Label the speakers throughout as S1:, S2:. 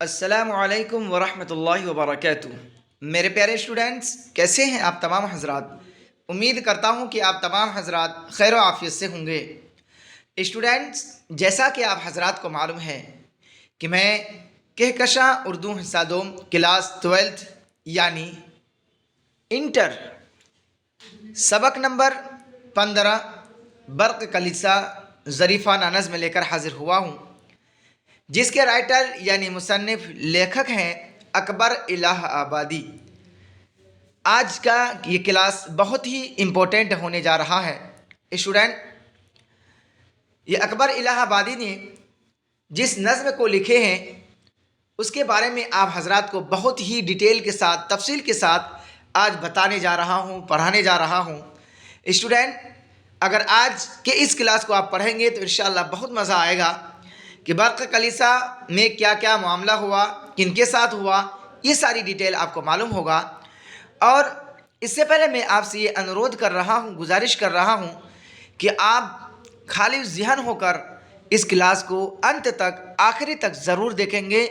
S1: السلام علیکم ورحمۃ اللہ وبرکاتہ۔ میرے پیارے اسٹوڈنٹس، کیسے ہیں آپ تمام حضرات؟ امید کرتا ہوں کہ آپ تمام حضرات خیر و عافیت سے ہوں گے۔ اسٹوڈنٹس، جیسا کہ آپ حضرات کو معلوم ہے کہ میں کہکشاں اردو حصہ دوم کلاس 12 یعنی انٹر سبق نمبر 15 برق کلیسا ظریفانہ نظم لے کر حاضر ہوا ہوں، جس کے رائٹر یعنی مصنف لیکھک ہیں اکبر الہ آبادی۔ آج کا یہ کلاس بہت ہی امپورٹنٹ ہونے جا رہا ہے۔ اسٹوڈنٹ، یہ اکبر الہ آبادی نے جس نظم کو لکھے ہیں اس کے بارے میں آپ حضرات کو بہت ہی ڈیٹیل کے ساتھ، تفصیل کے ساتھ آج بتانے جا رہا ہوں، پڑھانے جا رہا ہوں۔ اسٹوڈنٹ، اگر آج کے اس کلاس کو آپ پڑھیں گے تو انشاءاللہ بہت مزہ آئے گا کہ برق کلیسا میں کیا کیا معاملہ ہوا، کن کے ساتھ ہوا، یہ ساری ڈیٹیل آپ کو معلوم ہوگا۔ اور اس سے پہلے میں آپ سے یہ انورودھ کر رہا ہوں، گزارش کر رہا ہوں کہ آپ خالی ذہن ہو کر اس کلاس کو انت تک، آخری تک ضرور دیکھیں گے،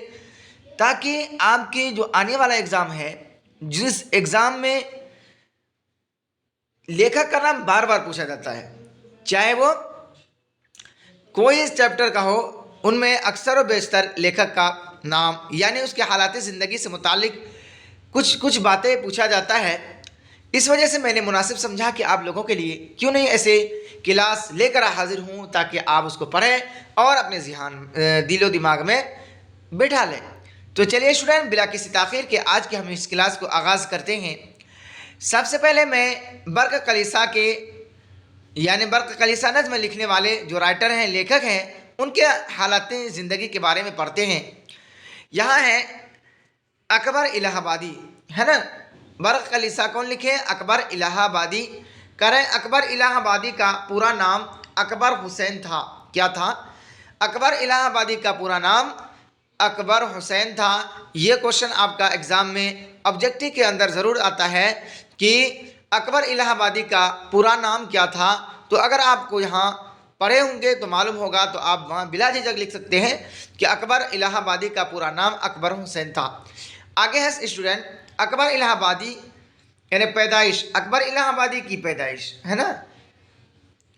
S1: تاکہ آپ کے جو آنے والا ایگزام ہے، جس ایگزام میں لیکھک کا نام بار بار پوچھا جاتا ہے، چاہے وہ کوئی اس چیپٹر کا ہو، ان میں اکثر و بیشتر لیکھک کا نام یعنی اس کے حالات زندگی سے متعلق کچھ باتیں پوچھا جاتا ہے۔ اس وجہ سے میں نے مناسب سمجھا کہ آپ لوگوں کے لیے کیوں نہیں ایسے کلاس لے کر حاضر ہوں، تاکہ آپ اس کو پڑھیں اور اپنے دل و دماغ میں بٹھا لیں۔ تو چلیے اسٹوڈنٹ، بلا کسی تاخیر کے آج کے ہم اس کلاس کو آغاز کرتے ہیں۔ سب سے پہلے میں برق کلیسا کے یعنی برق کلیسا نظم لکھنے والے جو رائٹر ہیں، لیکھک ہیں، ان کے حالات زندگی کے بارے میں پڑھتے ہیں۔ یہاں ہے اکبر الہ آبادی، ہے نا؟ برق کلیسا کون لکھے؟ اکبر الہ آبادی۔ کریں، اکبر الہ آبادی کا پورا نام اکبر حسین تھا۔ کیا تھا؟ اکبر الہ آبادی کا پورا نام اکبر حسین تھا۔ یہ کوشچن آپ کا ایگزام میں آبجیکٹیو کے اندر ضرور آتا ہے کہ اکبر الہ آبادی کا پورا نام کیا تھا۔ تو اگر آپ کو یہاں پڑھے ہوں گے تو معلوم ہوگا، تو آپ وہاں بلا جھجک لکھ سکتے ہیں کہ اکبر الہ آبادی کا پورا نام اکبر حسین تھا۔ آگے ہے اسٹوڈنٹ، اکبر الہ آبادی یعنی پیدائش، اکبر الہ آبادی کی پیدائش، ہے نا،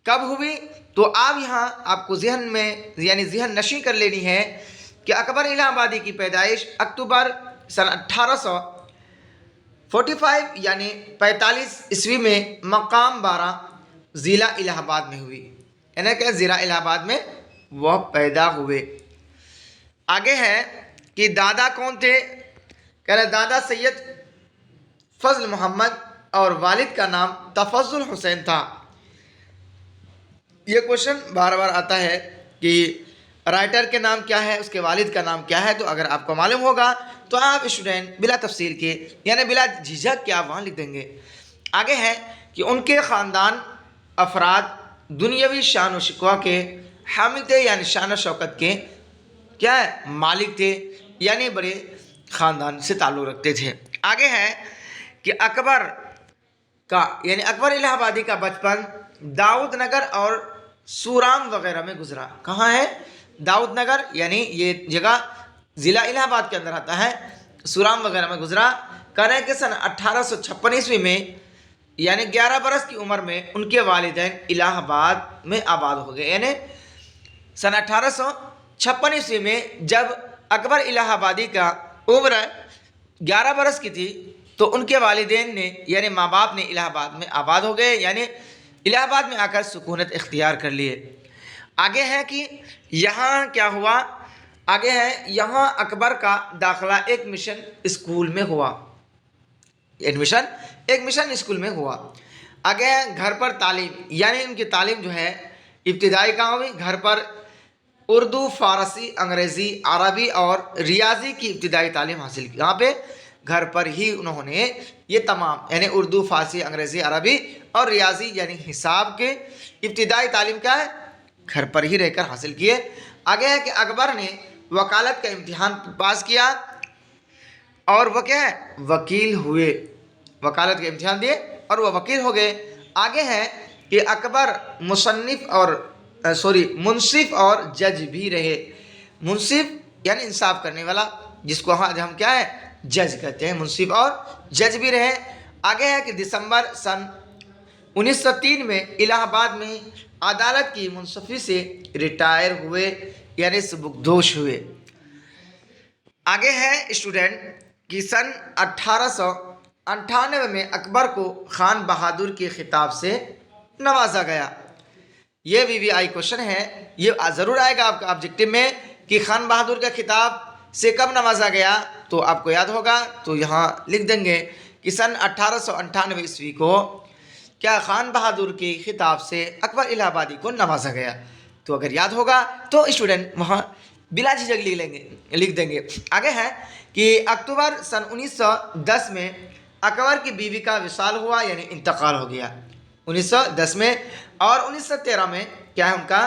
S1: کب ہوئی؟ تو آپ یہاں آپ کو ذہن میں یعنی ذہن نشین کر لینی ہے کہ اکبر الہ آبادی کی پیدائش اکتوبر سن 1845 یعنی 45 عیسوی میں مقام 12 ضلع الہ آباد میں ہوئی، یعنی کہ ضلع الہ آباد میں وہ پیدا ہوئے۔ آگے ہے کہ دادا کون تھے؟ کہہ رہے دادا سید فضل محمد اور والد کا نام تفضل حسین تھا۔ یہ کوشچن بار بار آتا ہے کہ رائٹر کے نام کیا ہے، اس کے والد کا نام کیا ہے۔ تو اگر آپ کو معلوم ہوگا تو آپ اسٹوڈنٹ بلا تفصیل کے یعنی بلا جھجک کے آپ وہاں لکھ دیں گے۔ آگے ہے کہ ان کے خاندان افراد دنیاوی شان و شکوہ کے حامل تھے، یعنی شان و شوکت کے کیا ہے؟ مالک تھے، یعنی بڑے خاندان سے تعلق رکھتے تھے۔ آگے ہے کہ اکبر کا یعنی اکبر الہ آبادی کا بچپن داؤد نگر اور سورام وغیرہ میں گزرا۔ کہاں ہے؟ داؤد نگر یعنی یہ جگہ ضلع الہ آباد کے اندر آتا ہے، سورام وغیرہ میں گزرا۔ کریں کہ سن 1856 عیسوی میں یعنی 11 برس کی عمر میں ان کے والدین الہ آباد میں آباد ہو گئے، یعنی سن 1856 عیسوی میں جب اکبر الہ آبادی کا عمر 11 برس کی تھی تو ان کے والدین نے یعنی ماں باپ نے الہ آباد میں آباد ہو گئے، یعنی الہ آباد میں آ کر سکونت اختیار کر لیے۔ آگے ہے کہ یہاں کیا ہوا؟ آگے ہے یہاں اکبر کا داخلہ ایک مشن اسکول میں ہوا، ایڈمیشن ایک مشن اسکول میں ہوا۔ آگے ہے گھر پر تعلیم، یعنی ان کی تعلیم جو ہے ابتدائی کہاں ہوئی؟ گھر پر اردو، فارسی، انگریزی، عربی اور ریاضی کی ابتدائی تعلیم حاصل کی۔ یہاں پہ گھر پر ہی انہوں نے یہ تمام یعنی اردو، فارسی، انگریزی، عربی اور ریاضی یعنی حساب کے ابتدائی تعلیم کیا ہے؟ گھر پر ہی رہ کر حاصل کیے۔ آگے ہے کہ اکبر نے وکالت کا امتحان پاس کیا اور وہ کیا ہے؟ وکیل ہوئے، وکالت کا امتحان دیے اور وہ وکیل ہو گئے۔ آگے ہے کہ اکبر منصف اور جج بھی رہے۔ منصف یعنی انصاف کرنے والا، جس کو ہم کیا ہے جج کہتے ہیں، منصف اور جج بھی رہے۔ آگے ہے کہ دسمبر سن 1903 میں الہ آباد میں عدالت کی منصفی سے ریٹائر ہوئے، یعنی سبکدوش ہوئے۔ آگے ہے اسٹوڈنٹ کہ سن 1898 میں اکبر کو خان بہادر کے خطاب سے نوازا گیا۔ یہ VVI کوشچن ہے، یہ ضرور آئے گا آپ کا آبجیکٹو میں کہ خان بہادر کا خطاب سے کب نوازا گیا، تو آپ کو یاد ہوگا تو یہاں لکھ دیں گے کہ سن 1898 عیسوی کو کیا خان بہادر کے خطاب سے اکبر الہ آبادی کو نوازا گیا۔ تو اگر یاد ہوگا تو اسٹوڈنٹ وہاں بلا جھجک لکھ دیں گے۔ آگے ہے کہ اکتوبر سن 1910 میں اکبر کی بیوی کا وصال ہوا، یعنی انتقال ہو گیا 1910 میں، اور 1913 میں کیا ہے ان کا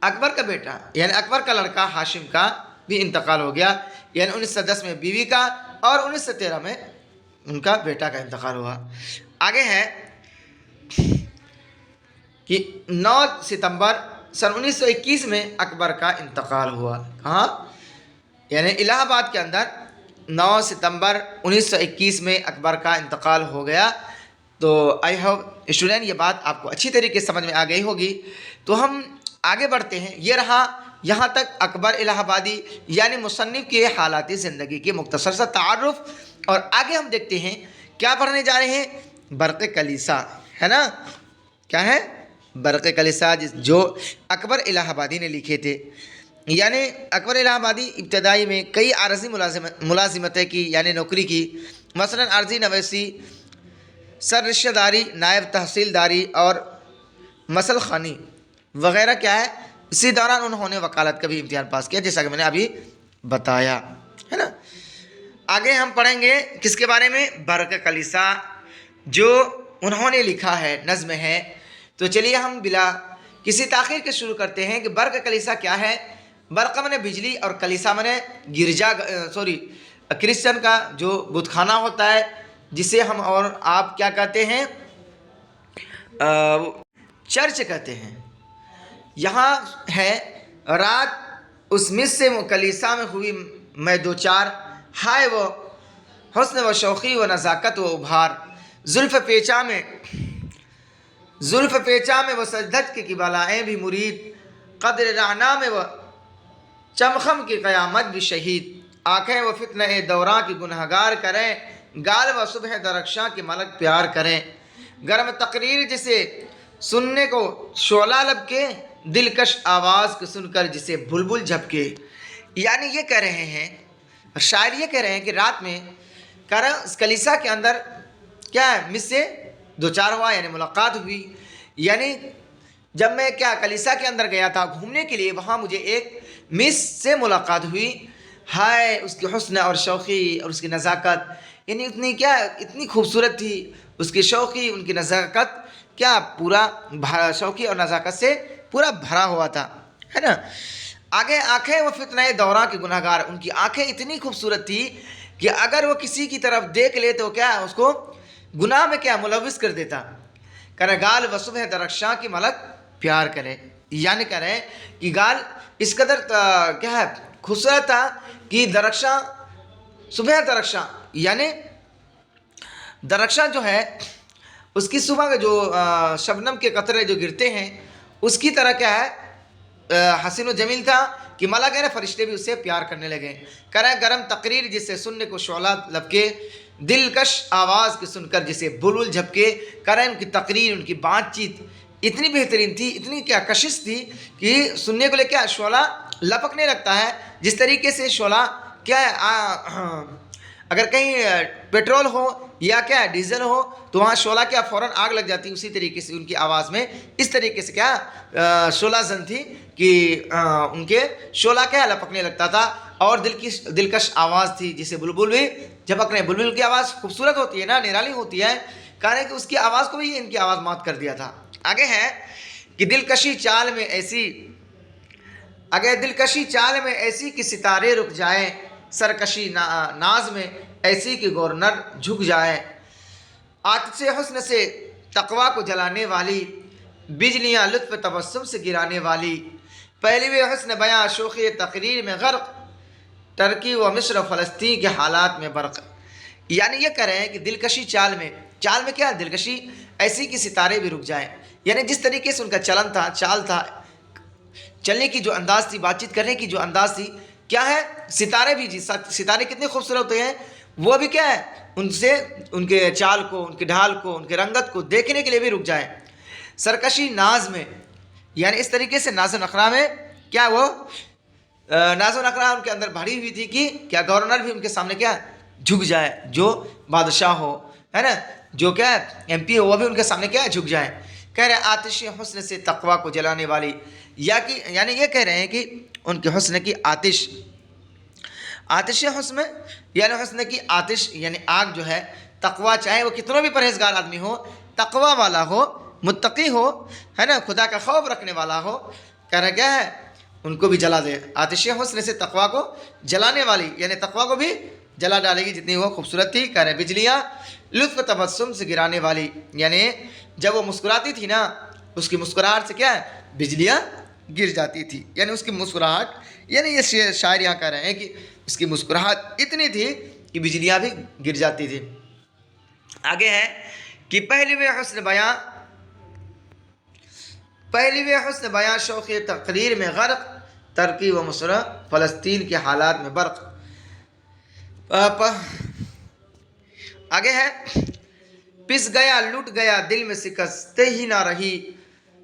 S1: اکبر کا بیٹا یعنی اکبر کا لڑکا ہاشم کا بھی انتقال ہو گیا، یعنی 1910 میں بیوی کا اور 1913 میں ان کا بیٹا کا انتقال ہوا۔ آگے ہے کہ 9 ستمبر سن 1921 میں اکبر کا انتقال ہوا، کہاں یعنی الہ آباد کے اندر 9 ستمبر 1921 میں اکبر کا انتقال ہو گیا۔ تو آئی ہوپ اسٹوڈنٹ یہ بات آپ کو اچھی طریقے سے سمجھ میں آ گئی ہوگی۔ تو ہم آگے بڑھتے ہیں، یہ رہا یہاں تک اکبر الہ آبادی یعنی مصنف کے حالات زندگی کے مختصر سا تعارف، اور آگے ہم دیکھتے ہیں کیا پڑھنے جا رہے ہیں، برق کلیسا ہے نا، کیا ہے برق کلیسا جو اکبر الہ آبادی نے لکھے تھے۔ یعنی اکبر الہ آبادی ابتدائی میں کئی عارضی ملازمتیں کی، یعنی نوکری کی، مثلا عارضی نویسی، سر رشتہ داری، نائب تحصیلداری اور مسل خانی وغیرہ کیا ہے۔ اسی دوران انہوں نے وکالت کا بھی امتحان پاس کیا، جیسا کہ میں نے ابھی بتایا ہے نا۔ آگے ہم پڑھیں گے کس کے بارے میں، برق کلیسا جو انہوں نے لکھا ہے، نظم ہے۔ تو چلیے ہم بلا کسی تاخیر کے شروع کرتے ہیں کہ برق کلیسا کیا ہے۔ برق منے بجلی اور کلیسا منے کرسچن کا جو بت خانہ ہوتا ہے، جسے ہم اور آپ کیا کہتے ہیں، چرچ کہتے ہیں۔ یہاں ہے رات اس مس سے کلیسا میں ہوئی میں دو چار، ہائے وہ حسن و شوخی و نزاکت و ابھار، زلف پیچا میں وہ سجدت کی بالائیں بھی مرید، قدر رعنا میں وہ چمخم کی قیامت بھی شہید، آنکھیں وہ فتنہ دوراں کی گنہگار کریں، گال و صبح درخشاں کی ملک پیار کریں، گرم تقریر جسے سننے کو شعلہ لب کے، دلکش آواز کو سن کر جسے بلبل جھپکے۔ یعنی یہ کہہ رہے ہیں، شاعر یہ کہہ رہے ہیں کہ رات میں اس کلیسا کے اندر کیا ہے، مس سے دو چار ہوا، یعنی ملاقات ہوئی۔ یعنی جب میں کیا کلیسا کے اندر گیا تھا گھومنے کے لیے، وہاں مجھے ایک مس سے ملاقات ہوئی، ہائے اس کی حسن اور شوخی اور اس کی نزاکت، یعنی اتنی خوبصورت تھی اس کی شوخی، ان کی نزاکت کیا پورا شوخی اور نزاکت سے پورا بھرا ہوا تھا، ہے نا۔ آگے آنکھیں وہ فتنہ دوراں کی گنہگار، ان کی آنکھیں اتنی خوبصورت تھی کہ اگر وہ کسی کی طرف دیکھ لے تو کیا اس کو گناہ میں کیا ملوث کر دیتا۔ کرے گال و صبح درخشاں کی ملک پیار کرے، یعنی کہہ رہے ہیں کہ گال اس قدر کیا ہے خوبصورت تھا کہ درخشاں، صبح درخشاں یعنی درخشاں جو ہے اس کی صبح کے جو شبنم کے قطرے جو گرتے ہیں اس کی طرح کیا ہے حسین و جمیل تھا کہ ملک ہے نا، فرشتے بھی اس سے پیار کرنے لگے۔ کرے گرم تقریر جسے سننے کو شعلہ لبکے، دلکش آواز کے سن کر جسے بلبل جھپکے۔ کرے ان کی تقریر، ان کی بات چیت اتنی بہترین تھی، اتنی کیا کشش تھی کہ سننے کو لے کیا شعلہ لپکنے لگتا ہے۔ جس طریقے سے شعلہ کیا ہے اگر کہیں پیٹرول ہو یا کیا ڈیزل ہو تو وہاں شعلہ کیا فوراً آگ لگ جاتی، اسی طریقے سے ان کی آواز میں اس طریقے سے کیا شعلہ زن تھی کہ ان کے شعلہ کیا لپکنے لگتا تھا، اور دلکش آواز تھی جسے بلبل بھی جھپکنے۔ بلبل کی آواز خوبصورت ہوتی ہے نا، نرالی ہوتی ہے، کہنے کہ اس کی آواز کو بھی ان کی آواز مات کر دیا تھا۔ آگے ہے کہ دلکشی چال میں ایسی کہ ستارے رک جائیں، سرکشی ناز میں ایسی کہ گورنر جھک جائے، آتش حسن سے تقوی کو جلانے والی، بجلیاں لطف تبسم سے گرانے والی، پہلوی حسن بیاں شوخی تقریر میں غرق، ترکی و مصر و فلسطین کے حالات میں برق. یعنی یہ کہہ رہے ہیں کہ دلکشی چال میں کیا دلکشی ایسی کہ ستارے بھی رک جائیں. یعنی جس طریقے سے ان کا چلن تھا، چال تھا، چلنے کی جو انداز تھی، بات چیت کرنے کی جو انداز تھی، کیا ہے ستارے بھی، ستارے کتنے خوبصورت ہوتے ہیں، وہ بھی کیا ہے ان سے، ان کے چال کو، ان کے ڈھال کو، ان کے رنگت کو دیکھنے کے لیے بھی رک جائیں. سرکشی ناز میں، یعنی اس طریقے سے ناز و نخرہ میں کیا وہ ناز و نخرہ ان کے اندر بھری ہوئی تھی کہ کیا گورنر بھی ان کے سامنے کیا جھک جائے، جو بادشاہ ہو، ہے نا، جو کیا ایم پی ہو، وہ بھی ان کے سامنے کیا جھک جائیں. کہہ رہے ہیں آتش حسن سے تقوی کو جلانے والی، یعنی یہ کہہ رہے ہیں کہ ان کے حسن کی آتش حسن، یعنی حسن کی آتش یعنی آگ جو ہے، تقوی چاہے وہ کتنا بھی پرہیزگار آدمی ہو، تقوی والا ہو، متقی ہو، ہے نا، خدا کا خوف رکھنے والا ہو، کہہ رہا کیا ہے ان کو بھی جلا دے. آتش حسن سے تقوی کو جلانے والی، یعنی تقوی کو بھی جلا ڈالے گی جتنی وہ خوبصورت تھی. کہہ رہے بجلیاں لطف تبسم سے گرانے والی، یعنی جب وہ مسکراتی تھی نا، اس کی مسکراہٹ سے کیا ہے بجلیاں گر جاتی تھی. یعنی اس کی مسکراہٹ، یعنی یہ شاعر یہاں کہہ رہے ہیں کہ اس کی مسکراہٹ اتنی تھی کہ بجلیاں بھی گر جاتی تھی. آگے ہے کہ پہلوِ حسن بیاں شوق تقریر میں غرق، ترکی و مصر فلسطین کے حالات میں برق. آگے ہے پس گیا لٹ گیا دل میں شکست ہی نہ رہی،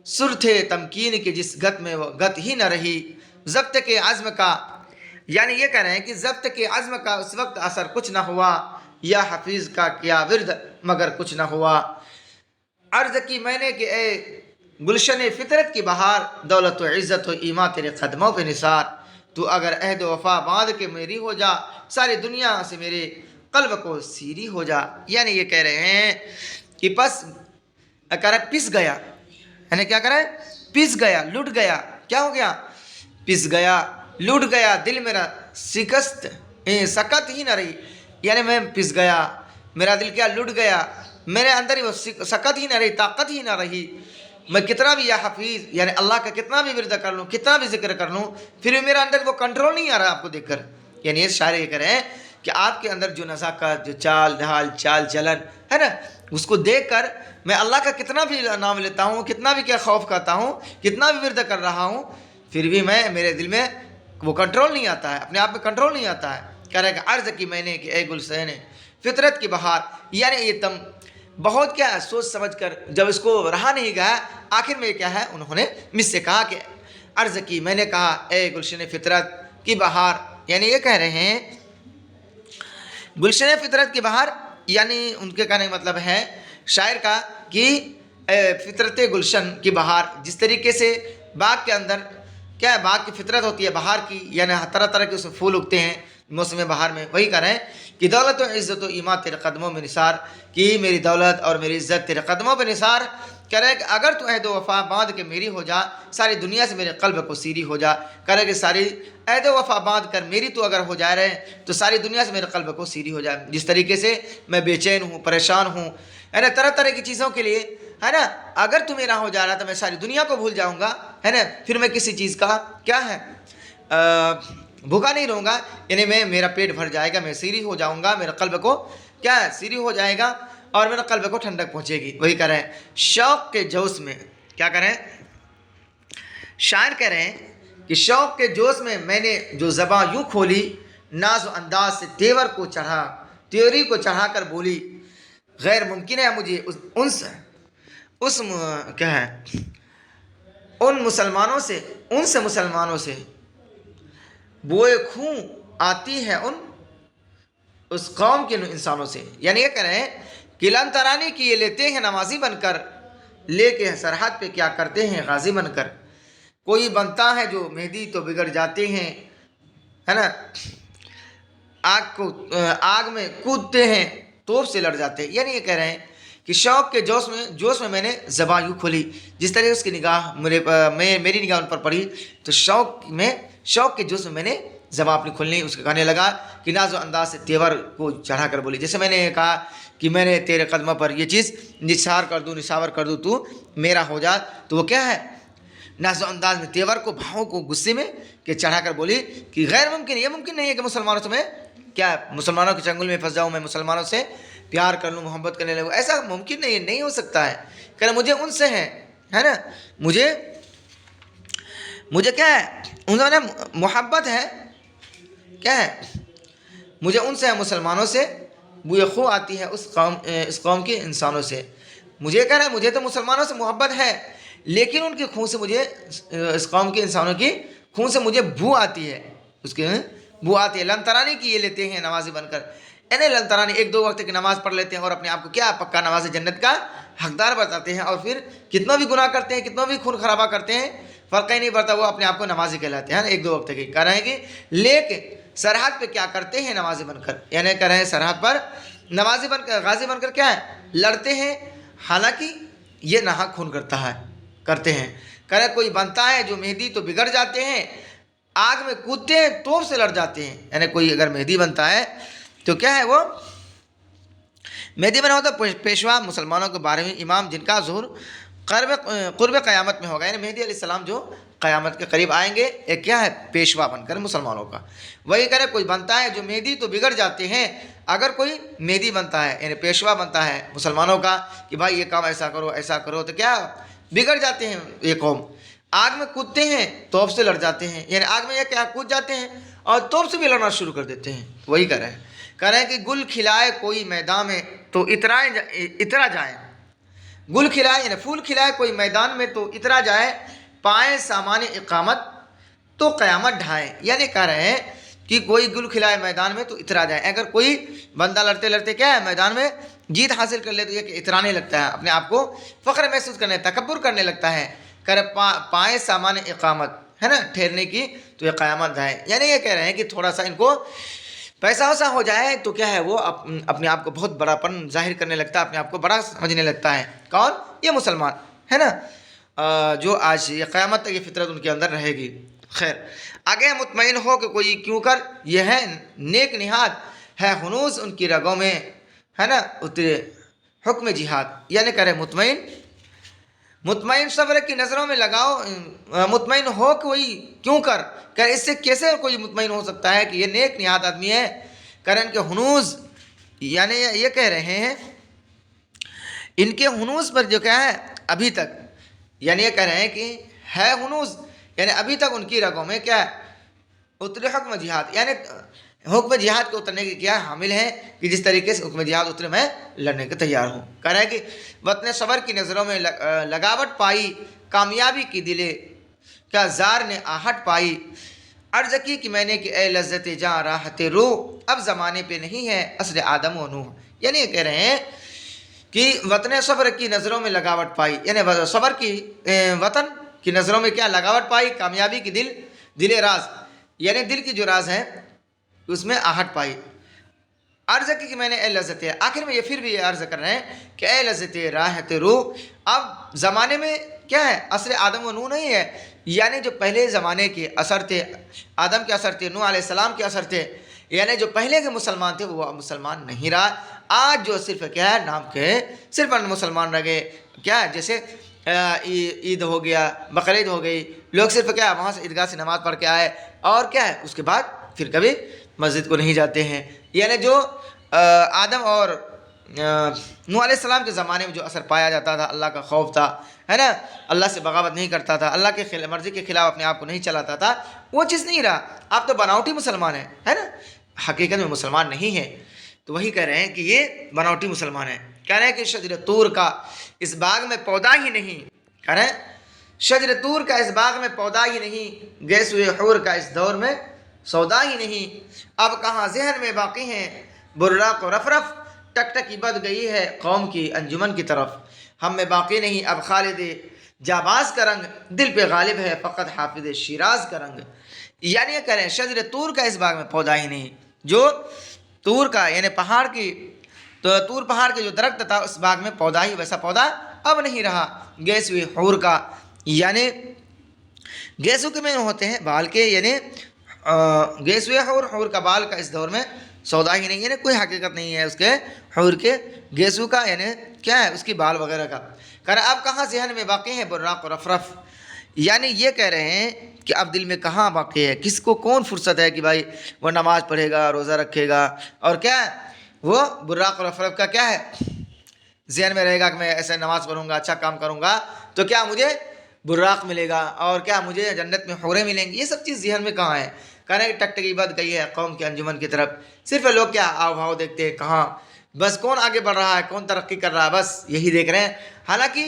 S1: سر تھے تمکین کے جس گت میں وہ گت ہی نہ رہی. ضبط کے عزم کا، یعنی یہ کہہ رہے ہیں کہ ضبط کے عزم کا اس وقت اثر کچھ نہ ہوا، یا حفیظ کا کیا ورد مگر کچھ نہ ہوا. عرض کی میں نے کہ اے گلشن فطرت کی بہار، دولت و عزت و ایمان تیرے قدموں پہ نثار. تو اگر عہد و وفا باندھ کے میری ہو جا، ساری دنیا سے میرے قلب کو سیری ہو جا. یعنی یہ کہہ رہے ہیں کہ پس گیا، یعنی کیا کرے پس گیا، لٹ گیا، کیا ہو گیا پس گیا، لٹ گیا دل میرا سکت ہی نہ رہی. یعنی میں پس گیا، میرا دل کیا لٹ گیا، میرے اندر وہ سکت ہی نہ رہی، طاقت ہی نہ رہی. میں کتنا بھی یا حفیظ یعنی اللہ کا کتنا بھی ورد کر لوں، کتنا بھی ذکر کر لوں، پھر بھی میرا اندر وہ کنٹرول نہیں آ رہا آپ کو دیکھ کر. یعنی یہ شاعر یہ کہہ رہے ہیں کہ آپ کے اندر جو نزاکت، جو چال ڈھال، چال چلن ہے نا، اس کو دیکھ کر میں اللہ کا کتنا بھی نام لیتا ہوں، کتنا بھی کیا خوف کرتا ہوں، کتنا بھی ورد کر رہا ہوں، پھر بھی میرے دل میں وہ کنٹرول نہیں آتا ہے، اپنے آپ میں کنٹرول نہیں آتا ہے. کہہ رہے کہ عرض کی میں نے کہ اے گلشن فطرت کی بہار، یعنی یہ تم بہت کیا سوچ سمجھ کر جب اس کو رہا نہیں گیا، آخر میں کیا ہے انہوں نے مجھ سے کہا کہ عرض کی میں نے کہا اے گلشن فطرت کی بہار. یعنی یہ کہہ رہے ہیں گلشن فطرت کی بہار، یعنی ان کے کہنے کا مطلب ہے شاعر کا کہ فطرت گلشن کی بہار، جس طریقے سے باغ کے اندر کیا ہے، باغ کی فطرت ہوتی ہے بہار کی، یعنی طرح طرح کے اس میں پھول اگتے ہیں موسم بہار میں. وہی کہہ رہے ہیں کہ دولت و عزت و ایمان تیرے قدموں میں نثار، کہ میری دولت اور میری عزت تیرے قدموں پہ نثار. کہہ رہے کہ اگر تو عہد و وفا باندھ کے میری ہو جا، ساری دنیا سے میرے قلب کو سیری ہو جا. کہہ رہے کہ ساری عہد و وفا باندھ کر میری تو اگر ہو جا رہے تو ساری دنیا سے میرے قلب کو سیری ہو جائے. جس طریقے سے میں بے چین ہوں، پریشان ہوں، ہے نا، طرح طرح کی چیزوں کے لیے، ہے نا، اگر تو میرا ہو جا رہا تو میں ساری دنیا کو بھول جاؤں گا، ہے نا، پھر میں کسی چیز کا کیا ہے بھوکا نہیں رہوں گا. یعنی میرا پیٹ بھر جائے گا، میں سیری ہو جاؤں گا، میرے قلب کو کیا ہے سیری ہو جائے گا، اور میرے قلب کو ٹھنڈک پہنچے گی. وہی کہہ رہے ہیں شوق کے جوش میں، کیا کہہ رہے ہیں شاعر کہہ رہے ہیں کہ شوق کے جوش میں میں نے جو زباں یوں کھولی، ناز و انداز سے تیور کو چڑھا، تیوری کو چڑھا کر بولی. غیر ممکن ہے مجھے کیا ہے ان مسلمانوں سے بوئے خوں آتی ہے اس قوم کے انسانوں سے. یعنی یہ کہہ رہے ہیں کہ لن ترانی کی یہ لیتے ہیں نمازی بن کر، لے کے سرحد پہ کیا کرتے ہیں غازی بن کر. کوئی بنتا ہے جو مہدی تو بگڑ جاتے ہیں، ہے نا، آگ میں کودتے ہیں توپ سے لڑ جاتے ہیں. یعنی یہ کہہ رہے ہیں کہ شوق کے جوش میں نے زباں یوں کھولی، جس طرح اس کی نگاہ میری نگاہ ان پر پڑی تو شوق کے جوش میں نے زباں اپنی کھلنی، اس کے کہنے لگا کہ ناز و انداز سے تیور کو چڑھا کر بولی. جیسے میں نے کہا کہ میں نے تیرے قدموں پر یہ چیز نثار کر دوں تو میرا ہو جا، تو وہ کیا ہے ناز و انداز میں تیور کو، بھاؤں کو، غصے میں کہ چڑھا کر بولی کہ غیر ممکن، یہ ممکن نہیں ہے کہ مسلمانوں سے میں کیا مسلمانوں کے چنگل میں پھنس جاؤں، میں مسلمانوں سے پیار کر لوں، محبت کرنے لگوں، ایسا ممکن نہیں ہے، نہیں ہو سکتا ہے. کہ مجھے ان سے ہے نا، مجھے کیا ہے انہوں نے محبت ہے، کیا ہے مجھے ان سے مسلمانوں سے بوئے خو آتی ہے اس قوم کے انسانوں سے. مجھے کہہ رہا ہے مجھے تو مسلمانوں سے محبت ہے، لیکن ان کے خون سے مجھے اس قوم کے انسانوں کی خون سے مجھے بو آتی ہے، اس کے بو آتی ہے. لن ترانی کی یہ لیتے ہیں نمازی بن کر، یعنی لن ترانی، ایک دو وقت کی نماز پڑھ لیتے ہیں اور اپنے آپ کو کیا پکا نماز جنت کا حقدار بتاتے ہیں، اور پھر کتنا بھی گناہ کرتے ہیں، کتنا بھی خون خرابہ کرتے ہیں، فرق ہی نہیں پڑتا، وہ اپنے آپ کو نمازی کہلاتے ہیں. ایک دو وقت کی کہہ رہے ہیں کہ لیکن سرحد پہ کیا کرتے ہیں نمازی بن کر، یعنی کہہ رہے ہیں سرحد پر نمازی بن کر، غازی بن کر کیا ہے لڑتے ہیں، حالانکہ یہ ناحق خون کرتے ہیں. کہہ رہے کوئی بنتا ہے جو مہدی تو بگڑ جاتے ہیں، آگ میں کودتے ہیں توپ سے لڑ جاتے ہیں. یعنی کوئی اگر مہدی بنتا ہے تو کیا ہے وہ مہدی بنا ہوتا پیشوا مسلمانوں کے بارے میں امام جن کا ظہور قرب قیامت میں ہوگا، یعنی مہدی علیہ السلام جو قیامت کے قریب آئیں گے، ایک کیا ہے پیشوا بن کر مسلمانوں کا. وہی کرے کوئی بنتا ہے جو مہدی تو بگڑ جاتے ہیں، اگر کوئی مہدی بنتا ہے یعنی پیشوا بنتا ہے مسلمانوں کا کہ بھائی یہ کام ایسا کرو ایسا کرو، تو کیا بگڑ جاتے ہیں یہ قوم. آگ میں کودتے ہیں توپ سے لڑ جاتے ہیں، یعنی آگ میں یہ کیا کود جاتے ہیں اور توپ سے بھی لڑنا شروع کر دیتے ہیں. وہی کہہ رہے ہیں کہ گل کھلائے کوئی میدان میں تو اترا جائے، گل کھلائے یعنی پھول کھلائے کوئی میدان میں تو اترا جائے، پائے سامان اقامت تو قیامت ڈھائے. یعنی کہہ رہے ہیں کہ کوئی گل کھلائے میدان میں تو اترا جائے، اگر کوئی بندہ لڑتے لڑتے کیا ہے میدان میں جیت حاصل کر لے تو یہ کہ اترانے لگتا ہے، اپنے آپ کو فخر محسوس کرنے، تکبر کرنے لگتا ہے. کہ پائے سامان اقامت ہے نا ٹھہرنے کی تو یہ قیامت ڈھائے. یعنی یہ کہہ رہے ہیں کہ تھوڑا سا ان کو پیسہ ویسا ہو جائے تو کیا ہے وہ اپنے آپ کو بہت بڑا پن ظاہر کرنے لگتا ہے، اپنے آپ کو بڑا سمجھنے لگتا ہے. کون؟ یہ مسلمان ہے نا، جو آج یہ قیامت تک یہ فطرت ان کے اندر رہے گی. خیر آگے مطمئن ہو کہ کوئی کیوں کر یہ ہے نیک نہاد ہے ہنوز ان کی رگوں میں ہے نا اترے حکم جہاد. یعنی کرے مطمئن صبر کی نظروں میں لگاؤ، مطمئن ہو کوئی کیوں کر، کہ اس سے کیسے کوئی مطمئن ہو سکتا ہے کہ یہ نیک نہاد آدمی ہے. کرن کے ہنوز یعنی یہ کہہ رہے ہیں ان کے ہنوز پر جو کیا ہے ابھی تک، یعنی یہ کہہ رہے ہیں کہ ہے ہنوز یعنی ابھی تک ان کی رگوں میں کیا اترے حکم جہاد، یعنی حکم جہاد کے اترنے کی کیا حامل ہے کہ جس طریقے سے حکم جہاد اترے میں لڑنے کے تیار ہوں. کہہ رہے ہیں کہ وطن صبر کی نظروں میں لگاوٹ پائی، کامیابی کی دلے کیا زار نے آہٹ پائی، عرض کی کہ میں نے کہ اے لذت جاں راحت روح اب زمانے پہ نہیں ہے عصر آدم و نوح. یعنی یہ کہہ رہے ہیں کہ وطن صبر کی نظروں میں لگاوٹ پائی، یعنی صبر کی وطن کی نظروں میں کیا لگاوٹ پائی، کامیابی کی دل راز یعنی دل کی جو راز ہے اس میں آہٹ پائی. عرض کی کہ میں نے اے لذت، آخر میں یہ پھر بھی یہ عرض کر رہے ہیں کہ اے لذت راحت روح اب زمانے میں کیا ہے عصر آدم و نوح نہیں ہے، یعنی جو پہلے زمانے کے اثر تھے، آدم کے اثر تھے، نوح علیہ السلام کے اثر تھے، یعنی جو پہلے کے مسلمان تھے وہ مسلمان نہیں رہا. آج جو صرف کیا ہے نام کے صرف مسلمان رہ گئے، کیا ہے جیسے عید ہو گیا، بقرعید ہو گئی، لوگ صرف کیا وہاں سے عیدگاہ سے نماز پڑھ کے آئے اور کیا ہے اس کے بعد پھر کبھی مسجد کو نہیں جاتے ہیں. یعنی جو آدم اور نوح علیہ السلام کے زمانے میں جو اثر پایا جاتا تھا، اللہ کا خوف تھا ہے نا، اللہ سے بغاوت نہیں کرتا تھا، اللہ کے مرضی کے خلاف اپنے آپ کو نہیں چلاتا تھا، وہ چیز نہیں رہا. آپ تو بناوٹی مسلمان ہیں ہے نا، حقیقت میں مسلمان نہیں ہے. تو وہی کہہ رہے ہیں کہ یہ بناوٹی مسلمان ہیں. کہہ رہے ہیں کہ شجر طور کا اس باغ میں پودا ہی نہیں، کہہ رہے ہیں شجر طور کا اس باغ میں پودا ہی نہیں، گیس ہوئے حور کا اس دور میں سودا ہی نہیں. اب کہاں ذہن میں باقی ہیں براق و رفرف، ٹکٹکی بد گئی ہے قوم کی انجمن کی طرف. ہم میں باقی نہیں اب خالد جاباز کا رنگ، دل پہ غالب ہے فقط حافظ شیراز کا رنگ. یعنی یہ کہہ رہے ہیں شجر طور کا اس باغ میں پودا ہی نہیں، جو طور کا یعنی پہاڑ کی تو طور پہاڑ کے جو درخت تھا اس باغ میں پودا ہی ویسا پودا اب نہیں رہا. گیس ہوئے حور کا یعنی گیسوں کے میں ہوتے ہیں بال کے، یعنی گیس ہوئے حور کا بال کا اس دور میں سودا ہی نہیں، یعنی کوئی حقیقت نہیں ہے اس کے حور کے گیسو کا، یعنی کیا ہے اس کی بال وغیرہ کا. کہہ رہا اب کہاں ذہن میں باقی ہے براق و رفرف، یعنی یہ کہہ رہے ہیں کہ اب دل میں کہاں باقی ہے، کس کو کون فرصت ہے کہ بھائی وہ نماز پڑھے گا، روزہ رکھے گا، اور کیا ہے وہ براق اور افرف کا کیا ہے ذہن میں رہے گا کہ میں ایسے نماز پڑھوں گا، اچھا کام کروں گا تو کیا مجھے براق ملے گا اور کیا مجھے جنت میں حوریں ملیں گی. یہ سب چیز ذہن میں کہاں ہے؟ کہنا کہ ٹکٹکی بد گئی ہے قوم کے انجمن کی طرف. صرف لوگ کیا آؤ بھاؤ دیکھتے ہیں، کہاں بس کون آگے بڑھ رہا ہے، کون ترقی کر رہا ہے، بس یہی دیکھ رہے ہیں. حالانکہ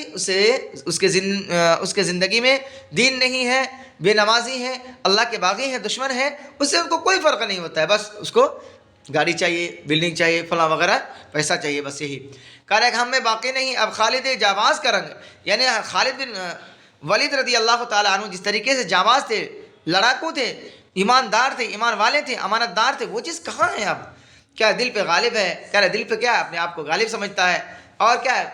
S1: اس کے زندگی میں دین نہیں ہے، بے نمازی ہے، اللہ کے باغی ہے، دشمن ہے، اس سے ان کو کوئی فرق نہیں ہوتا ہے. بس اس کو گاڑی چاہیے، بلڈنگ چاہیے، فلاں وغیرہ، پیسہ چاہیے، بس یہی. کہہ رہے کہ ہم میں باقی نہیں. اب خالد جاواز کا رنگ، یعنی خالد بن ولید رضی اللہ تعالیٰ عنہ جس طریقے سے جاواز تھے، لڑاکو تھے، ایماندار تھے، ایمان والے تھے، امانت دار تھے، وہ چیز کہاں ہے اب؟ کیا دل پہ غالب ہے؟ کہہ رہے دل پہ کیا اپنے آپ کو غالب سمجھتا ہے اور کیا ہے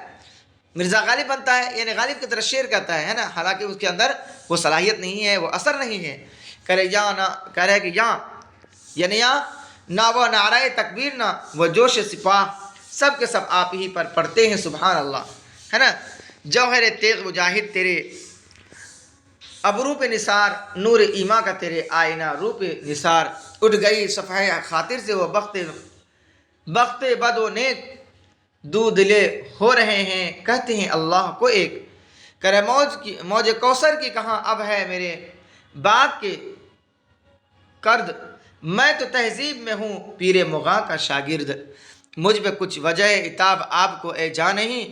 S1: مرزا غالب بنتا ہے، یعنی غالب کی طرح شیر کرتا ہے نا، حالانکہ اس کے اندر وہ صلاحیت نہیں ہے، وہ اثر نہیں ہے. کہہ رہے کہ یہاں یعنی یہاں نہ وہ نعرہ تکبیر نہ وہ جوش سپاہ، سب کے سب آپ ہی پر پڑھتے ہیں سبحان اللہ، ہے نا. جوہر تیغ مجاہد تیرے ابرو پہ نثار، نور ایما کا تیرے آئینہ رو پہ نثار. اٹھ گئی صفحہ خاطر سے وہ بخت بد و نیک، دو دلے ہو رہے ہیں کہتے ہیں اللہ کو ایک. کرے موج کوثر کی کہاں اب ہے میرے باغ کے کرد، میں تو تہذیب میں ہوں پیر مغاں کا شاگرد. مجھ پہ کچھ وجہ عتاب آپ کو اے جان نہیں،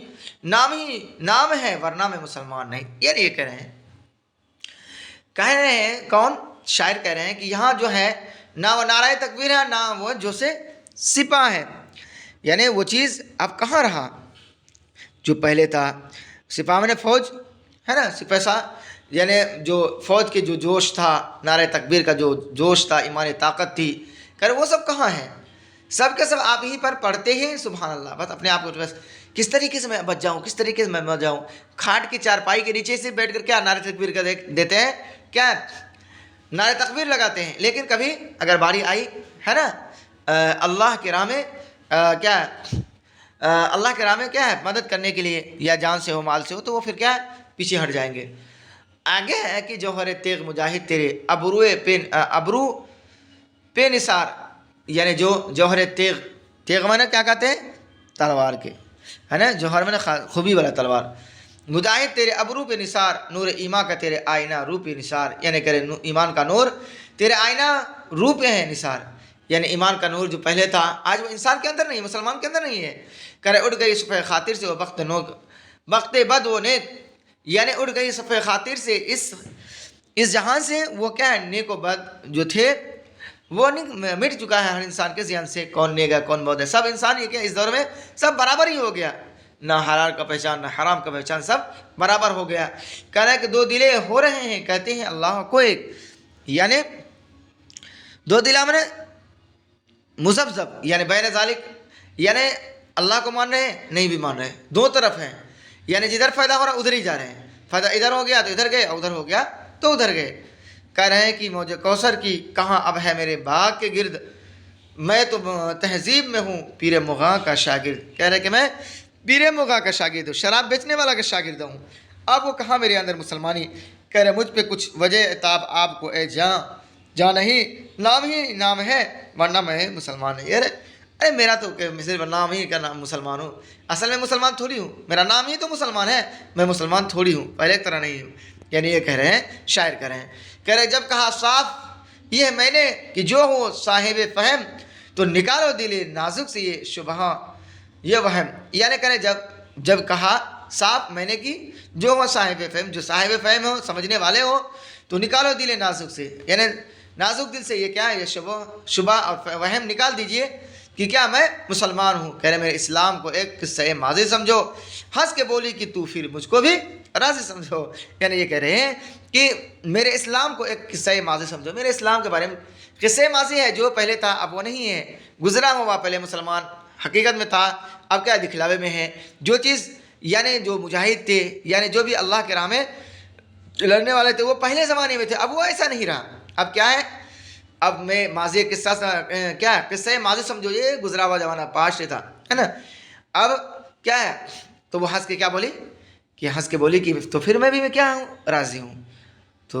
S1: نام ہی نام ہے ورنہ میں مسلمان نہیں. یعنی یہ کہہ رہے ہیں کون شاعر کہہ رہے ہیں کہ یہاں جو ہے نہ وہ نعرہ تکبیر ہے، نہ وہ جو سے سپاہ ہے. یعنی وہ چیز اب کہاں رہا جو پہلے تھا. سپاہ میں نے فوج ہے نا، سپہ سا یعنی جو فوج کے جو جوش تھا، نعرہ تکبیر کا جو جوش تھا، ایمان طاقت تھی، کہ وہ سب کہاں ہے؟ سب کے سب آپ ہی پر پڑھتے ہیں سبحان اللہ. بس اپنے آپ کو بس کس طریقے سے میں بچ جاؤں، کس طریقے سے میں بچ جاؤں. کھاٹ کی چارپائی کے نیچے سے بیٹھ کر کیا نعرہ تکبیر کا دیتے ہیں، کیا نعرہ تکبیر لگاتے ہیں. لیکن کبھی اگر باری آئی ہے نا اللہ کے راہ میں کیا اللہ کے راہ میں کیا ہے مدد کرنے کے لیے، یا جان سے ہو مال سے ہو، تو وہ پھر کیا پیچھے ہٹ جائیں گے. آگے ہے کہ جوہر تیغ مجاہد تیرے ابرو پہ نثار، یعنی جو جوہر تیغ میں نے کیا کہتے ہیں تلوار کے، ہے نا، جوہر میں نے خوبی والا تلوار. مجاہد تیرے ابرو پہ نثار، نور ایما کا تیرے آئینہ رو پہ نثار. یعنی کرے ایمان کا نور تیرے آئینہ رو پہ ہے نثار، یعنی ایمان کا نور جو پہلے تھا آج وہ انسان کے اندر نہیں، مسلمان کے اندر نہیں ہے. کرے اٹھ گئی صفحہ خاطر سے وہ بخت بد و نیک، یعنی اٹھ گئی صفحہ خاطر سے اس جہان سے وہ کیا ہے نیک و بد جو تھے وہ مٹ چکا ہے ہر انسان کے ذہن سے. کون نیک ہے کون بد ہے، سب انسان یہ کیا اس دور میں سب برابر ہی ہو گیا، نہ حلال کا پہچان نہ حرام کا پہچان، سب برابر ہو گیا. کہہ رہا ہے کہ دو دلے ہو رہے ہیں کہتے ہیں اللہ کو ایک. یعنی دو دلا میں مذبذب یعنی بین ذالک، یعنی اللہ کو مان رہے ہیں نہیں بھی مان رہے ہیں، دو طرف ہیں. یعنی جدھر فائدہ ہو رہا ہے ادھر ہی جا رہے ہیں، فائدہ ادھر ہو گیا تو ادھر گئے، ادھر ہو گیا تو ادھر گئے. کہہ رہے ہیں کہ موج کوثر کی کہاں اب ہے میرے باغ کے گرد، میں تو تہذیب میں ہوں پیر مغاں کا شاگرد. کہہ رہے کہ میں پیر مغاں کا شاگرد ہوں، شراب بیچنے والا کا شاگرد ہوں. اب وہ کہاں میرے اندر مسلمانی. کہہ رہے مجھ پہ کچھ وجہ عتاب آپ کو اے جان نہیں، نام ہی نام ہے ورنہ میں مسلمان نہیں. ارے میرا تو صرف نام ہی کا نام مسلمان ہوں، اصل میں مسلمان تھوڑی ہوں، میرا نام ہی تو مسلمان ہے، میں مسلمان تھوڑی ہوں، پہلے ایک طرح نہیں ہوں. یعنی یہ کہہ رہے ہیں شاعر کہہ رہے ہیں. کہہ رہے جب کہا صاف یہ میں نے کہ جو ہو صاحب فہم، تو نکالو دل نازک سے یہ شبہ یہ وہم. یعنی کہہ رہے جب کہا صاف میں نے کی جو ہو صاحب فہم، جو صاحب فہم ہو سمجھنے والے ہو، تو نکالو دل نازک سے، یعنی نازک دل سے یہ کیا ہے یہ شبہ اور وہم نکال دیجئے کہ کیا میں مسلمان ہوں. کہہ رہے میرے اسلام کو ایک قصہ ماضی سمجھو، ہنس کے بولی کہ تو پھر مجھ کو بھی راضی سمجھو. یعنی یہ کہہ رہے ہیں کہ میرے اسلام کو ایک قصہ ماضی سمجھو، میرے اسلام کے بارے میں قصہ ماضی ہے، جو پہلے تھا اب وہ نہیں ہے، گزرا ہوا پہلے مسلمان حقیقت میں تھا، اب کیا دکھلاوے میں ہے. جو چیز یعنی جو مجاہد تھے، یعنی جو بھی اللہ کے راہ میں لڑنے والے تھے، وہ پہلے زمانے میں تھے، اب وہ ایسا نہیں رہا. اب کیا ہے، اب میں ماضی قصہ کیا ہے قصہ ماضی سمجھو، یہ گزرا ہوا زمانہ پاس تھا، ہے نا. اب کیا ہے تو وہ ہنس کے کیا بولی کہ ہنس کے بولی کہ تو پھر میں بھی کیا ہوں راضی ہوں. تو